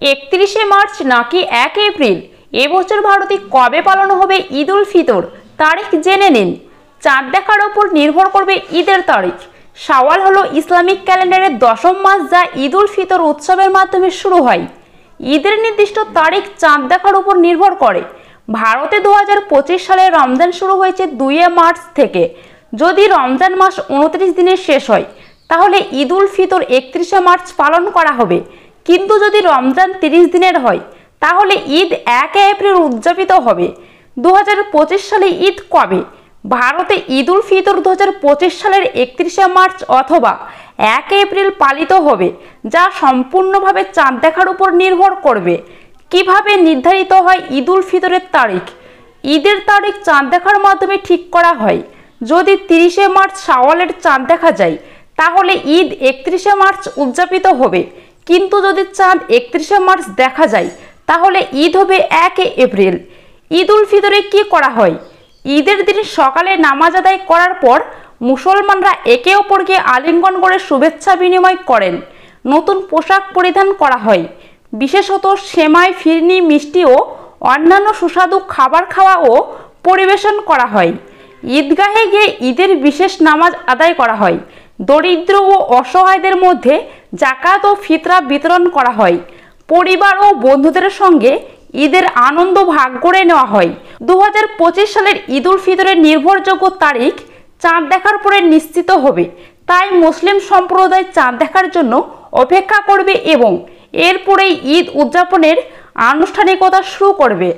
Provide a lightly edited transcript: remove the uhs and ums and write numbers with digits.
31শে March নাকি 1 April? এবছর ভারতে কবে পালন হবে ঈদ উল ফিতর? তারিখ জেনে নিন। চাঁদ দেখার ওপর নির্ভর করবে ঈদের তারিখ। শাওয়াল হলো ইসলামিক ক্যালেন্ডারের দশম মাস, যা ঈদ উল ফিতর উৎসবের মাধ্যমে শুরু হয়। ঈদের নির্দিষ্ট তারিখ চাঁদ দেখার উপর নির্ভর করে। ভারতে 2025 সালে রমজান শুরু হয়েছে 2 মার্চ থেকে। যদি রমজান মাস 29 দিনে শেষ হয়, তাহলে ঈদ উল ফিতর 31শে মার্চ পালন করা হবে। কিন্তু যদি রমজান 30 দিনের হয়, তাহলে ঈদ 1 এপ্রিল উদযাপিত হবে। 2025 সালে ঈদ কবে? ভারতে ঈদ উল ফিতর 2025 সালের 31শে মার্চ অথবা 1 এপ্রিল পালিত হবে, যা সম্পূর্ণভাবে চাঁদ দেখার উপর নির্ভর করবে। কিভাবে নির্ধারিত হয় ঈদ উল ফিতরের তারিখ? ঈদের তারিখ চাঁদ দেখার মাধ্যমে ঠিক করা হয়। যদি 30শে মার্চ শাওয়ালের চাঁদ দেখা যায়, তাহলে ঈদ 31শে মার্চ উদযাপিত হবে। কিন্তু যদি চাঁদ 31শে মার্চ দেখা যায়, তাহলে ঈদ হবে 1 এপ্রিল। ঈদ উল ফিতরে কি করা হয়? ঈদের দিন সকালে নামাজ আদায় করার পর মুসলমানরা একে অপরকে আলিঙ্গন করে শুভেচ্ছা বিনিময় করেন। নতুন পোশাক পরিধান করা হয়। বিশেষত সেমাই, ফিরনি, মিষ্টি ও অন্যান্য সুস্বাদু খাবার খাওয়া ও পরিবেশন করা হয়। ঈদগাহে গিয়ে ঈদের বিশেষ নামাজ আদায় করা হয়। দরিদ্র ও অসহায়দের মধ্যে জাকাত ও ফিতরা বিতরণ করা হয়। পরিবার ও বন্ধুদের সঙ্গে ঈদের আনন্দ ভাগ করে নেওয়া হয়। 2025 সালের ঈদ উল ফিতরের নির্ভরযোগ্য তারিখ চাঁদ দেখার পরে নিশ্চিত হবে। তাই মুসলিম সম্প্রদায় চাঁদ দেখার জন্য অপেক্ষা করবে এবং এরপরেই ঈদ উদযাপনের আনুষ্ঠানিকতা শুরু করবে।